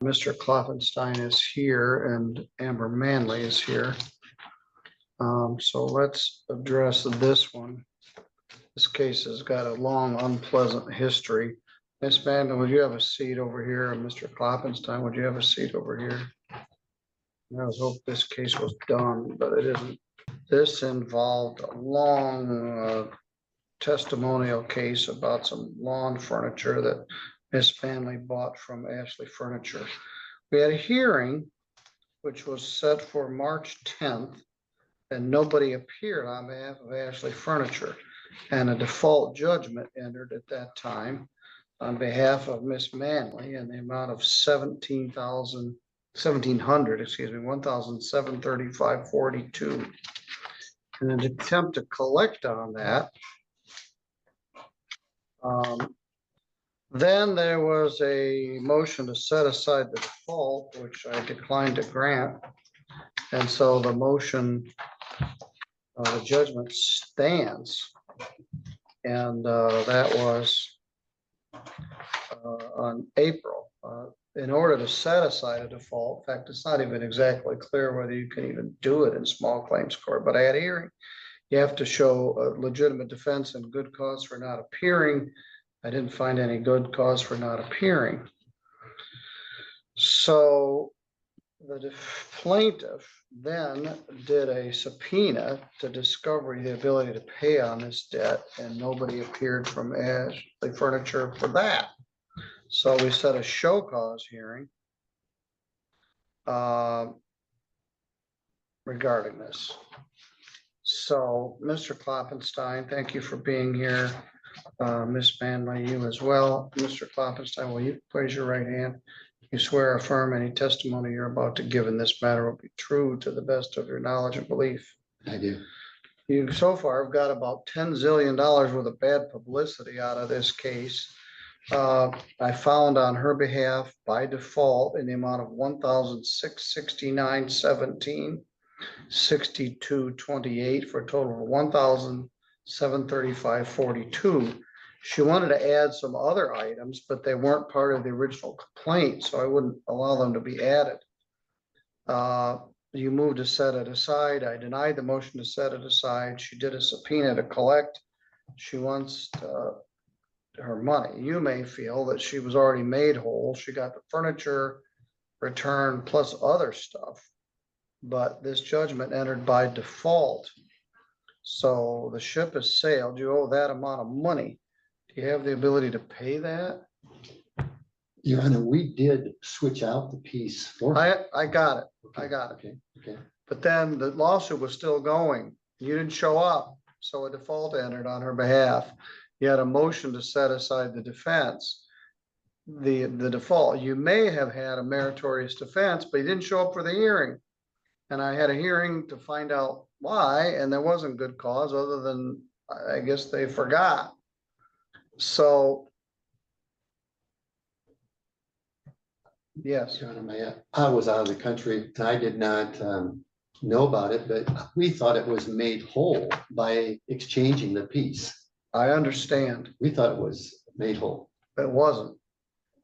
Mr. Cloptonstein is here and Amber Manley is here. So let's address this one. This case has got a long, unpleasant history. Miss Manley, would you have a seat over here? And Mr. Cloptonstein, would you have a seat over here? I was hoping this case was done, but it isn't. This involved a long testimonial case about some lawn furniture that Miss Manley bought from Ashley Furniture. We had a hearing, which was set for March 10th, and nobody appeared on behalf of Ashley Furniture. And a default judgment entered at that time on behalf of Miss Manley in the amount of $1,735.42. In an attempt to collect on that, then there was a motion to set aside the default, which I declined to grant. And so the motion, the judgment stands. And that was on April. In order to set aside a default, in fact, it's not even exactly clear whether you can even do it in small claims court, but I had a hearing. You have to show a legitimate defense and good cause for not appearing. I didn't find any good cause for not appearing. So the plaintiff then did a subpoena to discover the ability to pay on this debt, and nobody appeared from Ashley Furniture for that. So we set a show cause hearing regarding this. So Mr. Cloptonstein, thank you for being here. Miss Manley, you as well. Mr. Cloptonstein, will you raise your right hand? You swear or affirm any testimony you're about to give in this matter will be true to the best of your knowledge and belief? I do. You so far have got about $10 zillion worth of bad publicity out of this case. I found on her behalf by default in the amount of $1,669.17, $62.28 for a total of $1,735.42. She wanted to add some other items, but they weren't part of the original complaint, so I wouldn't allow them to be added. You moved to set it aside. I denied the motion to set it aside. She did a subpoena to collect. She wants her money. You may feel that she was already made whole. She got the furniture returned plus other stuff, but this judgment entered by default. So the ship has sailed. You owe that amount of money. Do you have the ability to pay that? Your Honor, we did switch out the piece for her. I got it. Okay. I got it. Okay. Okay. But then the lawsuit was still going. You didn't show up. So a default entered on her behalf. You had a motion to set aside the defense. The default. You may have had a meritorious defense, but you didn't show up for the hearing. And I had a hearing to find out why, and there wasn't good cause other than I guess they forgot. So yes. Your Honor, I was out of the country and I did not know about it, but we thought it was made whole by exchanging the piece. I understand. We thought it was made whole. It wasn't.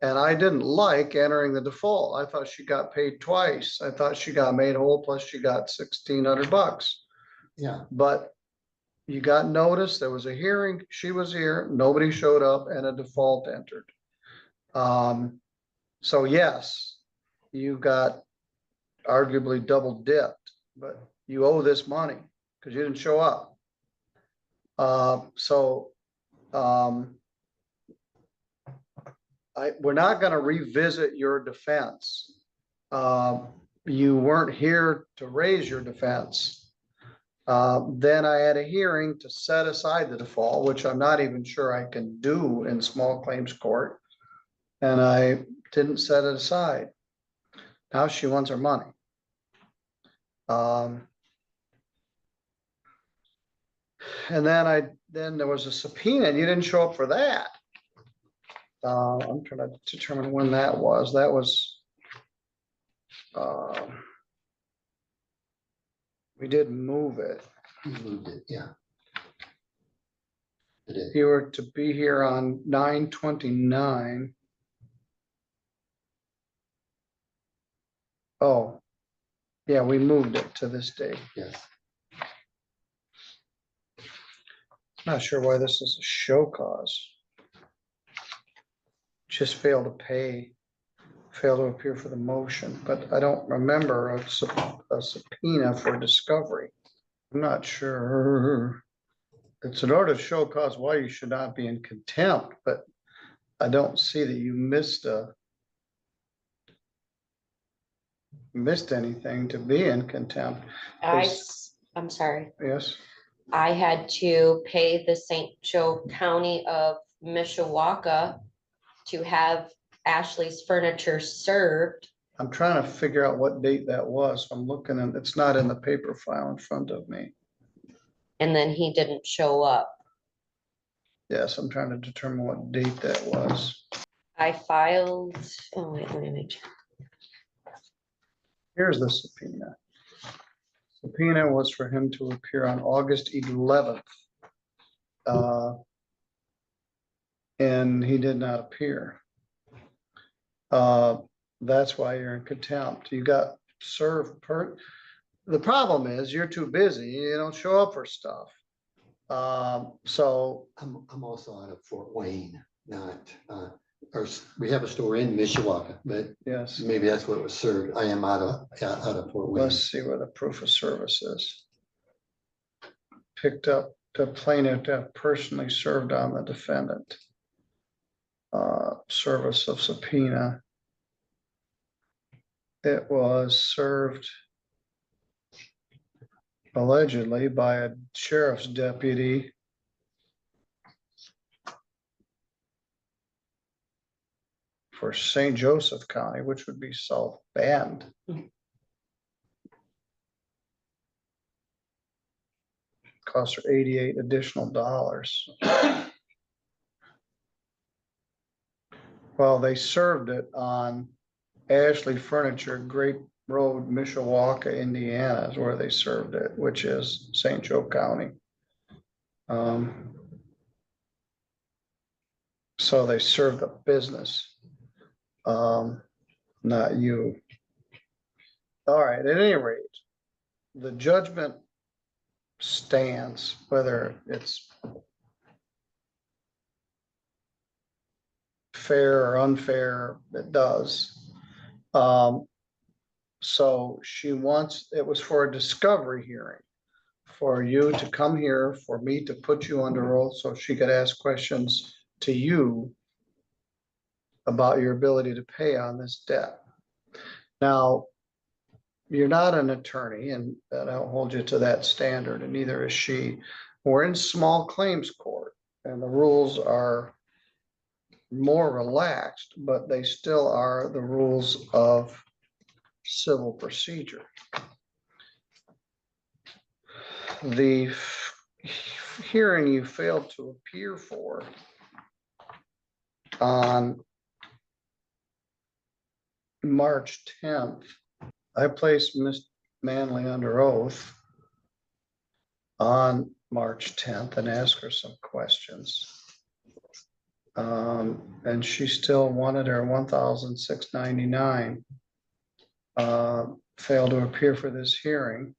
And I didn't like entering the default. I thought she got paid twice. I thought she got made whole, plus she got $1,600. Yeah. But you got notice, there was a hearing, she was here, nobody showed up, and a default entered. So yes, you got arguably double dipped, but you owe this money because you didn't show up. We're not going to revisit your defense. You weren't here to raise your defense. Then I had a hearing to set aside the default, which I'm not even sure I can do in small claims court. And I didn't set it aside. Now she wants her money. And then there was a subpoena and you didn't show up for that. I'm trying to determine when that was. That was, we did move it. We moved it, yeah. You were to be here on 9/29. Oh, yeah, we moved it to this day. Yes. Not sure why this is a show cause. Just failed to pay, failed to appear for the motion, but I don't remember a subpoena for discovery. I'm not sure. It's an order to show cause why you should not be in contempt, but I don't see that you missed anything to be in contempt. I'm sorry. Yes, I had to pay the St. Joe County of Mishawaka to have Ashley's furniture served. I'm trying to figure out what date that was. I'm looking and it's not in the paper file in front of me. And then he didn't show up. Yes, I'm trying to determine what date that was. I filed, oh wait, let me make sure. Here's the subpoena. Subpoena was for him to appear on August 11th. And he did not appear. That's why you're in contempt. You got served the problem is you're too busy. You don't show up for stuff. So I'm also out of Fort Wayne, not, we have a store in Mishawaka, but yes, maybe that's what was served. I am out of Fort Wayne. let's see where the proof of service is. Picked up the plaintiff to have personally served on the defendant. Service of subpoena. It was served allegedly by a sheriff's deputy for St. Joseph County, which would be South Bend. Cost her $88 additional. Well, they served it on Ashley Furniture, Great Road, Mishawaka, Indiana is where they served it, which is St. Joe County. So they served the business, not you. All right, at any rate, the judgment stands, whether it's fair or unfair, it does. So she wants, it was for a discovery hearing, for you to come here, for me to put you under oath so she could ask questions to you about your ability to pay on this debt. Now, you're not an attorney, and I don't hold you to that standard, and neither is she. We're in small claims court, and the rules are more relaxed, but they still are the rules of civil procedure. The hearing you failed to appear for on March 10th, I placed Ms. Manley under oath on March 10th and asked her some questions. And she still wanted her $1,699. Failed to appear for this hearing,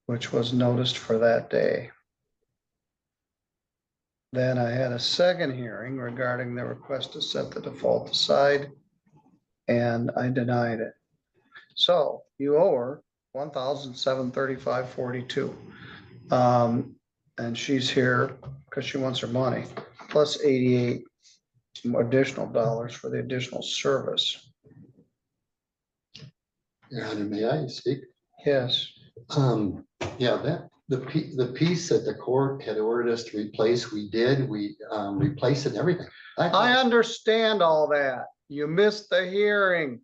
which was noticed for that day. Then I had a second hearing regarding the request to set the default aside, and I denied it. So you owe her $1,735.42. And she's here because she wants her money, plus 88 additional dollars for the additional service. Your Honor, may I speak? Yes. Yeah, that the piece that the court had ordered us to replace, we did. We replaced it and everything. I understand all that. You missed the hearing.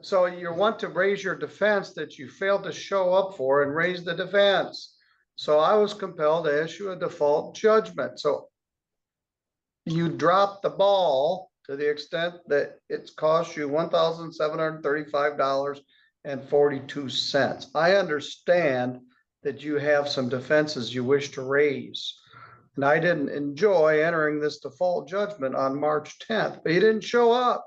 So you want to raise your defense that you failed to show up for and raise the defense. So I was compelled to issue a default judgment. So you dropped the ball to the extent that it's cost you $1,735.42. I understand that you have some defenses you wish to raise. And I didn't enjoy entering this default judgment on March 10th, but you didn't show up.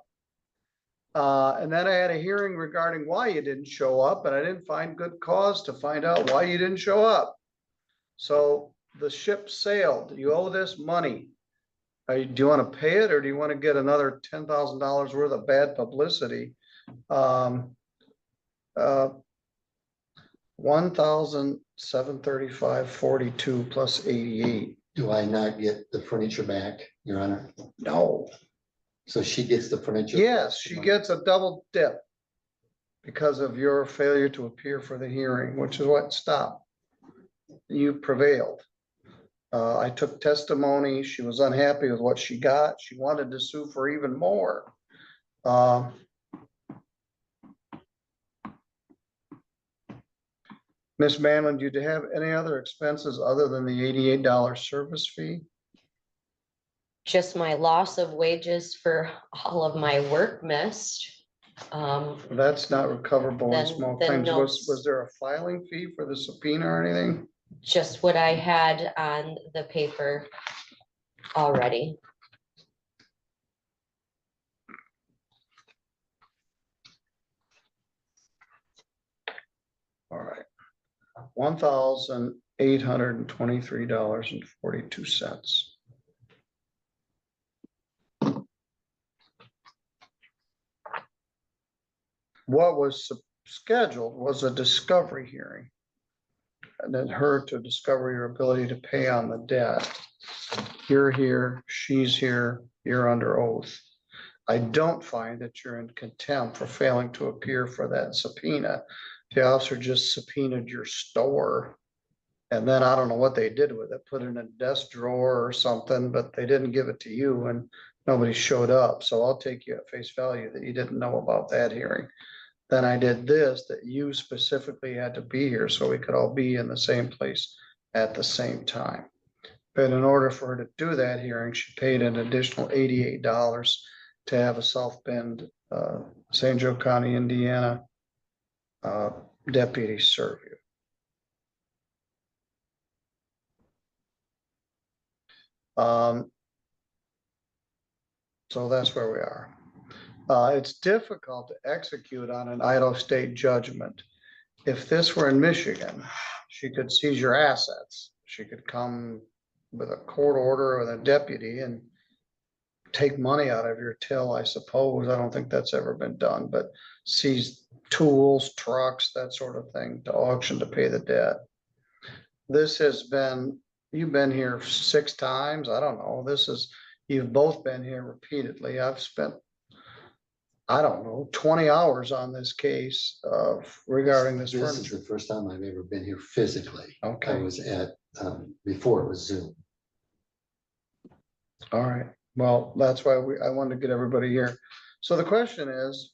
And then I had a hearing regarding why you didn't show up, and I didn't find good cause to find out why you didn't show up. So the ship sailed. You owe this money. Do you want to pay it, or do you want to get another $10,000 worth of bad publicity? 1,735.42 plus 88. Do I not get the furniture back, Your Honor? No. So she gets the furniture? Yes, she gets a double dip because of your failure to appear for the hearing, which is what stopped. You prevailed. I took testimony. She was unhappy with what she got. She wanted to sue for even more. Ms. Manley, do you have any other expenses other than the $88 service fee? Just my loss of wages for all of my work missed. That's not recoverable in Then- small then claims. no. Was there a filing fee for the subpoena or anything? Just what I had on the paper already. All right. $1,823.42. What was scheduled was a discovery hearing. And then her to discover your ability to pay on the debt. You're here, she's here, you're under oath. I don't find that you're in contempt for failing to appear for that subpoena. The officer just subpoenaed your store. And then I don't know what they did with it, put it in a desk drawer or something, but they didn't give it to you and nobody showed up. So I'll take you at face value that you didn't know about that hearing. Then I did this, that you specifically had to be here so we could all be in the same place at the same time. But in order for her to do that hearing, she paid an additional $88 to have a South Bend, St. Joe County, Indiana deputy serve you. So that's where we are. It's difficult to execute on an idle state judgment. If this were in Michigan, she could seize your assets. She could come with a court order with a deputy and take money out of your till, I suppose. I don't think that's ever been done, but seize tools, trucks, that sort of thing to auction to pay the debt. This has been, you've been here 6 times. I don't know. You've both been here repeatedly. I've spent, I don't know, 20 hours on this case regarding this This is furniture. the first time I've ever been here physically. I Okay, was at, before it was Zoom. all right. Well, that's why I wanted to get everybody here. So the question is,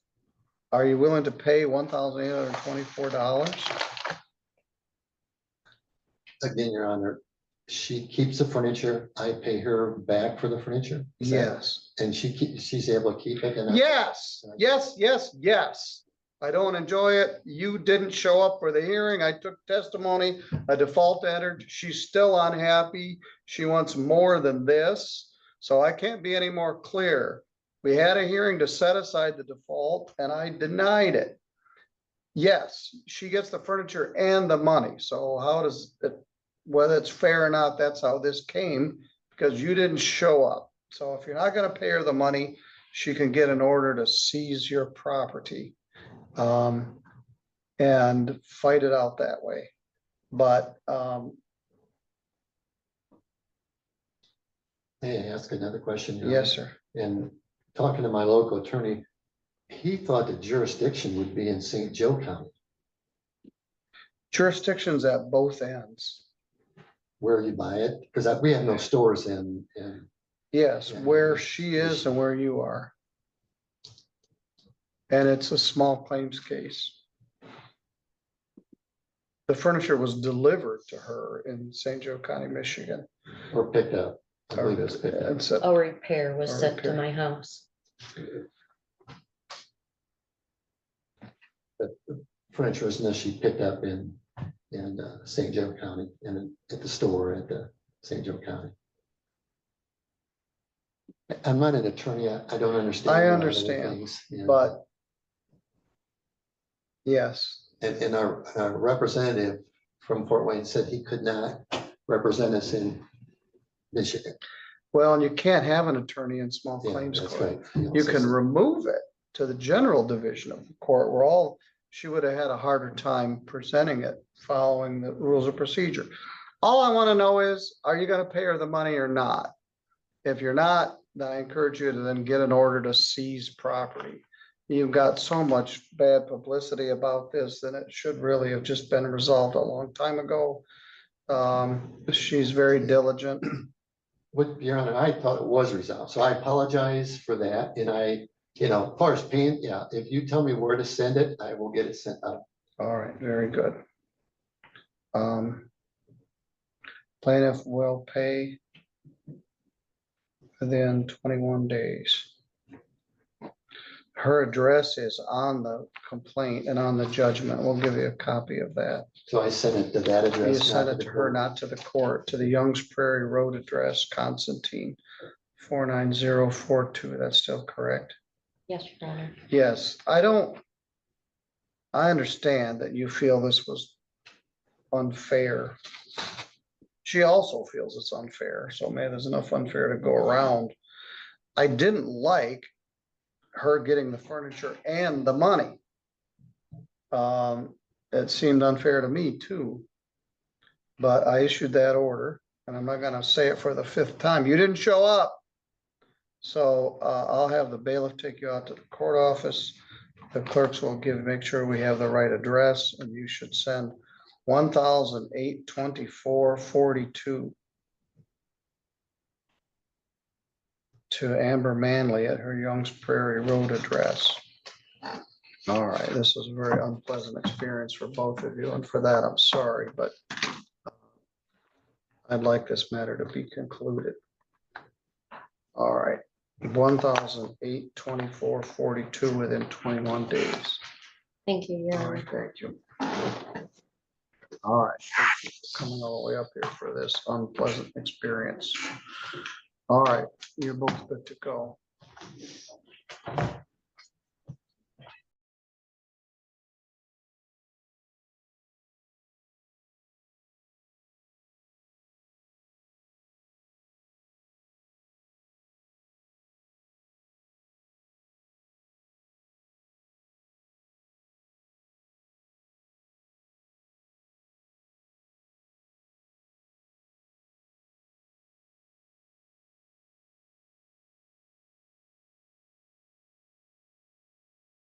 are you willing to pay $1,824? Again, Your Honor, she keeps the furniture. I pay her back for the furniture. Is that- Yes. And she's able to keep it and. Yes, yes, yes, yes. I don't enjoy it. You didn't show up for the hearing. I took testimony. A default entered. She's still unhappy. She wants more than this. So I can't be any more clear. We had a hearing to set aside the default and I denied it. Yes, she gets the furniture and the money. So how does it, whether it's fair or not, that's how this came, because you didn't show up. So if you're not gonna pay her the money, she can get an order to seize your property. And fight it out that way. But May I ask another question? Your yes, Honor? sir. And talking to my local attorney, he thought the jurisdiction would be in St. Joe County, Jurisdictions at both ends. where you buy it, because we have no stores in. Yes, Yeah. where she is and where you are. And it's a small claims case. The furniture was delivered to her in St. Joe County, Michigan. Or picked up. I believe it was picked up. And so, A repair was A sent to repair. my house. But the furniture was initially picked up in St. Joe County and at the store at the St. Joe County. I'm not an attorney. I don't understand. I a lot of the understand, things, and but Yes, And our representative from Fort Wayne said he could not represent us in Michigan. well, and you can't have an attorney in small Yeah, claims that's court. right. You can remove it to the general division of the court where she would have had a harder time presenting it, following the rules of procedure. All I want to know is, are you going to pay her the money or not? If you're not, then I encourage you to then get an order to seize property. You've got so much bad publicity about this, that it should really have just been resolved a long time ago. She's very diligent. What, Your Honor, I thought it was resolved, so I apologize for that, and as far as paying, yeah, if you tell me where to send it, I will get it sent out. All right, very good. Plaintiff will pay within 21 days. Her address is on the complaint and on the judgment. We'll give you a copy of that. So I sent it to that You address. sent not it the to her, court. not to the court, to the Youngs Prairie Road address, Constantine, 49042. That's still correct? Yes, Your Honor. Yes, I understand that you feel this was unfair. She also feels it's unfair, so maybe there's enough unfair to go around. I didn't like her getting the furniture and the money. It seemed unfair to me too. But I issued that order, and I'm not gonna say it for the 5th time. You didn't show up. So I'll have the bailiff take you out to the court office. The clerks will make sure we have the right address, and you should send 1,824.42 to Amber Manley at her Youngs Prairie Road address. All right, this was a very unpleasant experience for both of you, and for that, I'm sorry, but I'd like this matter to be concluded. All right, 1,824.42 within 21 days. Thank you, Your All Honor. right, thank you. All right, thank you for coming all the way up here for this unpleasant experience. All right, you're both good to go.